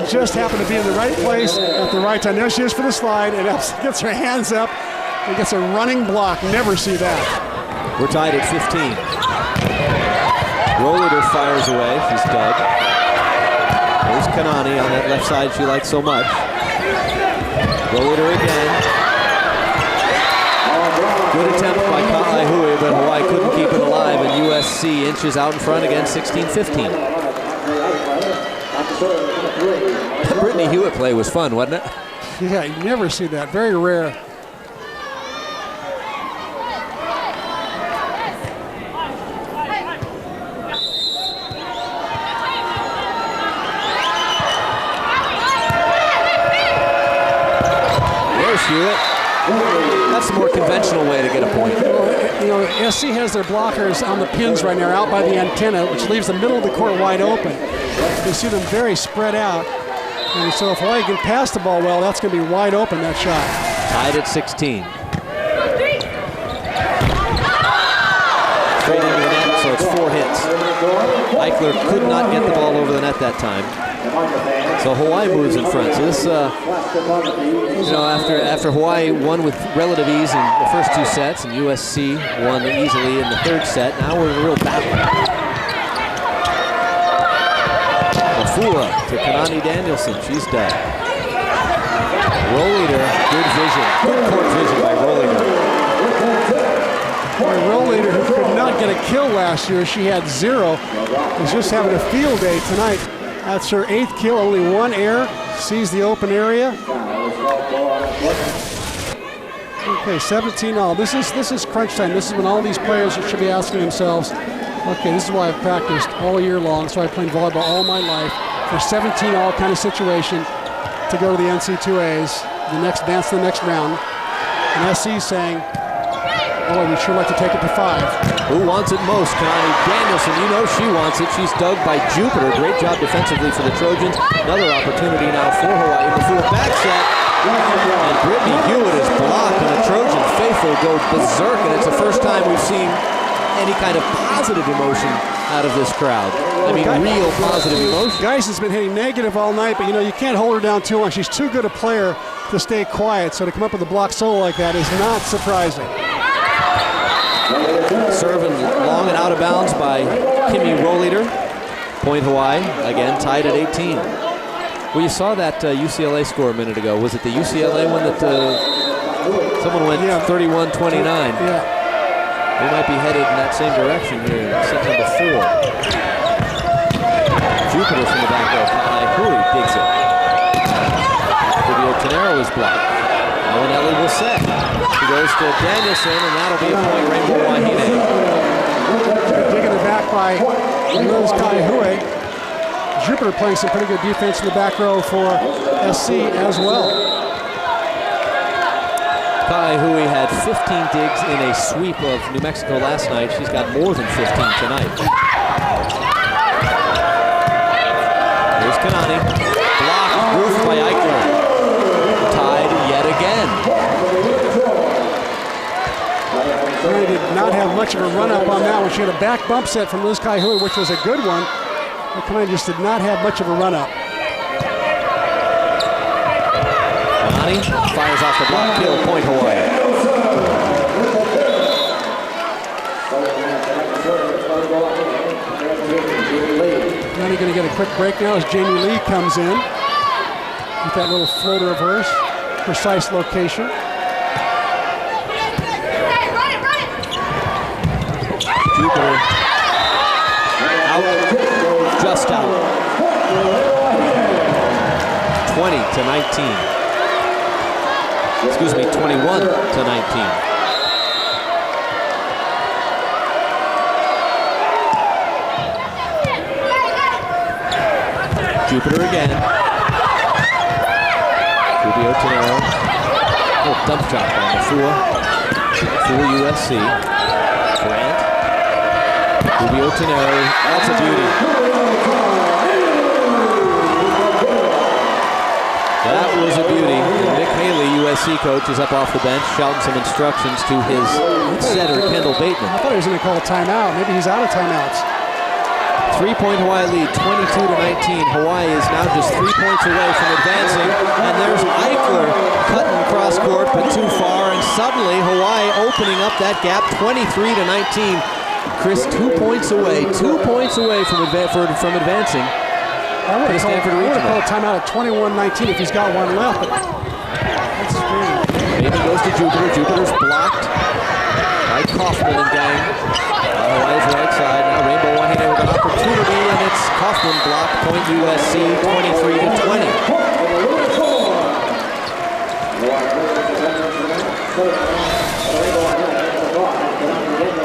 and just happened to be in the right place at the right time. There she is for the slide, and gets her hands up and gets a running block. Never see that. We're tied at 15. Rolliter fires away. She's dug. There's Kanani on that left side she likes so much. Rolliter again. Good attempt by Ka'aihui, but Hawaii couldn't keep it alive, and USC inches out in front again, 16-15. That Brittany Hewitt play was fun, wasn't it? Yeah, you never see that. Very rare. There's Hewitt. That's the more conventional way to get a point. You know, SC has their blockers on the pins right now, out by the antenna, which leaves the middle of the court wide open. You see them very spread out. And so if Hawaii can pass the ball well, that's going to be wide open, that shot. Tied at 16. Straight into the net, so it's 4 hits. Eichler could not get the ball over the net that time. So Hawaii moves in front. So this, you know, after Hawaii won with relative ease in the first 2 sets, and USC won easily in the 3rd set, now we're in a real battle. Fula to Kanani Danielson. She's done. Rolliter, good vision. Good court vision by Rolliter. Boy, Rolliter, who could not get a kill last year, she had 0, is just having a field day tonight. That's her 8th kill, only 1 error. Sees the open area. Okay, 17-all. This is crunch time. This is when all these players should be asking themselves, okay, this is why I've practiced all year long, so I've played volleyball all my life for 17-all kind of situation to go to the NC2As, advance to the next round. And SC saying, oh, we'd sure like to take it to 5. Who wants it most? Kanani Danielson, you know she wants it. She's dug by Jupiter. Great job defensively for the Trojans. Another opportunity now for Hawaii in the full back set. And Brittany Hewitt is blocked, and the Trojan faithful go berserk, and it's the first time we've seen any kind of positive emotion out of this crowd. I mean, real positive emotion. Geis has been hitting negative all night, but you know, you can't hold her down too long. She's too good a player to stay quiet, so to come up with a block solo like that is not surprising. Serving long and out of bounds by Kimmy Rolliter. Point Hawaii, again tied at 18. Well, you saw that UCLA score a minute ago. Was it the UCLA one that someone went 31-29? Yeah. We might be headed in that same direction here in set number 4. Jupiter from the back row. Ka'aihui digs it. Livio Tenero is blocked. Malinelli will set. She goes to Danielson, and that'll be a point, Rainbow Wahine. Digging it back by Liz Ka'aihui. Jupiter playing some pretty good defense in the back row for SC as well. Ka'aihui had 15 digs in a sweep of New Mexico last night. She's got more than 15 tonight. Here's Kanani. Blocked, roofed by Eichler. Tied yet again. Kanani did not have much of a run-up on that one. She had a back bump set from Liz Ka'aihui, which was a good one. But Kanani just did not have much of a run-up. Kanani fires off the block kill, point Hawaii. Kanani going to get a quick break now as Jamie Lee comes in with that little floater of hers, precise location. Jupiter out, just out. 20-19. Excuse me, 21-19. Jupiter again. Livio Tenero. Oh, dump drop on the Fua USC. Grant. Livio Tenero. That's a beauty. That was a beauty. And Nick Haley, USC coach, is up off the bench shouting some instructions to his setter, Kendall Bateman. I thought he was going to call a timeout. Maybe he's out of timeouts. 3-point Hawaii lead, 22-19. Hawaii is now just 3 points away from advancing. And there's Eichler cutting across court, but too far. And suddenly Hawaii opening up that gap, 23-19. Chris, 2 points away. 2 points away from advancing. I would have called a timeout at 21-19 if he's got one left. But that's strange. Baby goes to Jupiter. Jupiter's blocked by Kaufman and gang. Hawaii's right side. Now Rainbow Wahine with an opportunity, and it's Kaufman blocked. Point USC, 23-20.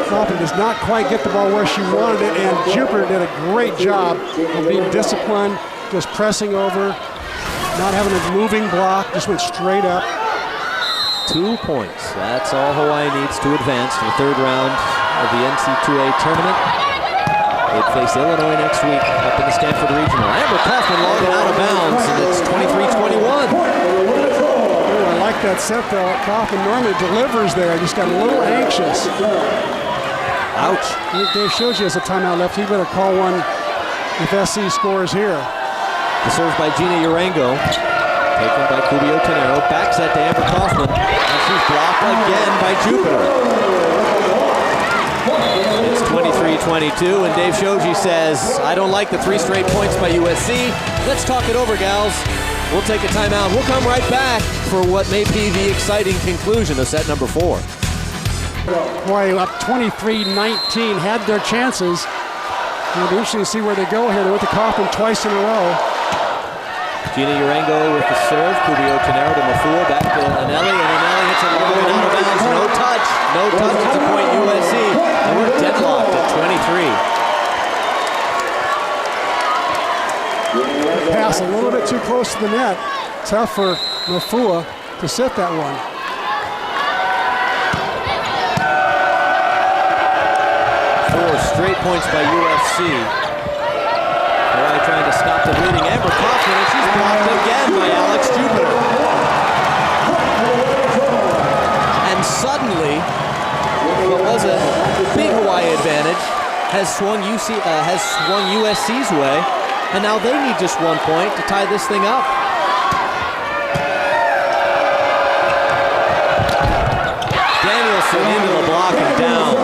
Kaufman does not quite get the ball where she wanted it, and Jupiter did a great job of being disciplined, just pressing over, not having a moving block, just went straight up. 2 points. That's all Hawaii needs to advance to the third round of the NCAA tournament. They face Illinois next week up in the Stanford Regional. Amber Kaufman logging out of bounds, and it's 23-21. I like that set though. Kaufman normally delivers there. I just got a little anxious. Ouch. Dave shows you has a timeout left. He better call one if SC scores here. The serve by Gina Urango. Taken by Cubio Tenero. Back set to Amber Kaufman. And she's blocked again by Jupiter. It's 23-22, and Dave Shoji says, I don't like the 3 straight points by USC. Let's talk it over, gals. We'll take a timeout. We'll come right back for what may be the exciting conclusion of set number 4. Hawaii up 23-19, had their chances. It'll be interesting to see where they go here. They went to Kaufman twice in a row. Gina Urango with the serve. Cubio Tenero to Mafua. Back to Anelli, and Anelli hits it long and out of bounds. No touch. No touch. It's a point USC. And we're deadlocked at 23. Pass a little bit too close to the net. Tough for Mafua to set that one. Straight points by USC. Hawaii trying to stop the bleeding. Amber Kaufman, and she's blocked again by Alex Jupiter. And suddenly, what was a big Hawaii advantage has swung USC's way, and now they need just 1 point to tie this thing up. Danielson into the block and down.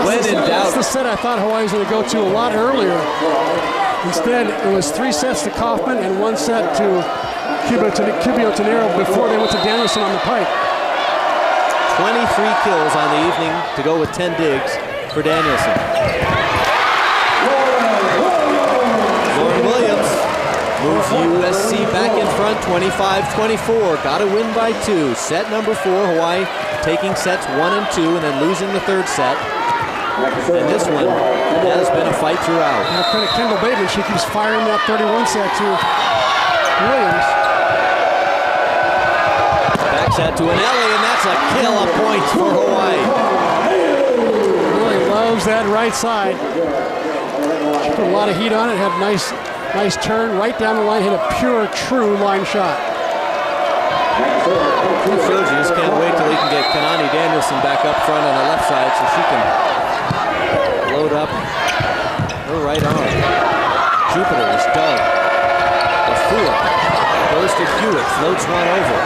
When in doubt. That's the set I thought Hawaii was going to go to a lot earlier. Instead, it was 3 sets to Kaufman and 1 set to Cubio Tenero before they went to Danielson on the pipe. 23 kills on the evening to go with 10 digs for Danielson. Lauren Williams moves USC back in front, 25-24. Got to win by 2. Set number 4, Hawaii taking sets 1 and 2 and then losing the third set. And this one has been a fight throughout. And credit Kendall Bateman. She keeps firing that 31 set to Williams. Back set to Anelli, and that's a kill, a point for Hawaii. Really loves that right side. She put a lot of heat on it, had a nice turn right down the line, hit a pure, true line shot. Shows you just can't wait till he can get Kanani Danielson back up front on the left side so she can load up her right arm. Jupiter is dug. Mafua goes to Hewitt, floats one over.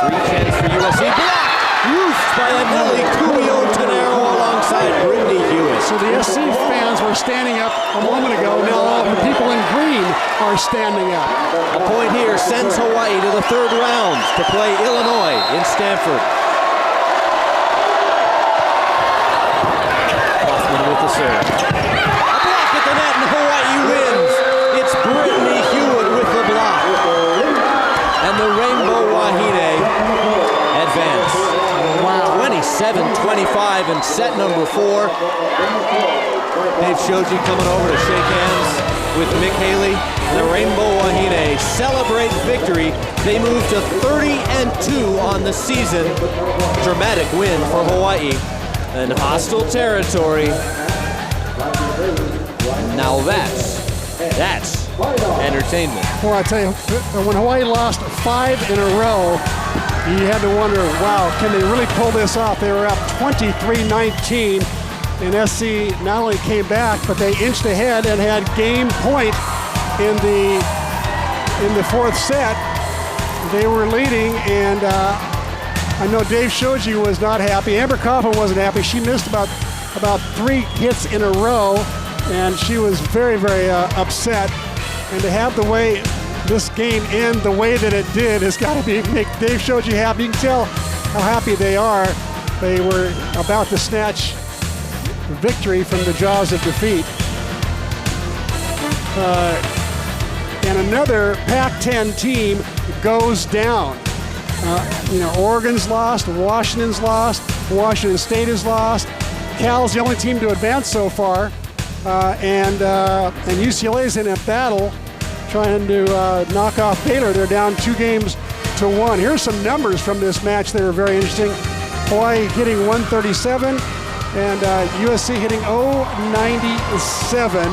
3 chance for USC. Blocked! Roofed by Anelli. Cubio Tenero alongside Brittany Hewitt. So the SC fans were standing up a moment ago. Now all the people in green are standing up. A point here sends Hawaii to the third round to play Illinois in Stanford. Kaufman with the serve. A block at the net and Hawaii wins. It's Brittany Hewitt with the block. And the Rainbow Wahine advance. Wow. 27-25 in set number 4. Dave Shoji coming over to shake hands with Mick Haley. The Rainbow Wahine celebrate victory. They move to 30-2 on the season. Dramatic win for Hawaii in hostile territory. Now that's entertainment. Well, I tell you, when Hawaii lost 5 in a row, you had to wonder, wow, can they really pull this off? They were up 23-19. and SC not only came back, but they inched ahead and had game point in the fourth set. They were leading, and I know Dave Shoji was not happy. Amber Coffin wasn't happy. She missed about 3 hits in a row, and she was very, very upset. And to have the way this game end the way that it did has got to make Dave Shoji happy. You can tell how happy they are. They were about to snatch victory from the jaws of defeat. And another Pac-10 team goes down. Oregon's lost, Washington's lost, Washington State has lost. Cal's the only team to advance so far, and UCLA's in a battle trying to knock off Baylor. They're down 2-1. Here's some numbers from this match. They were very interesting. Hawaii hitting 137 and USC hitting 097.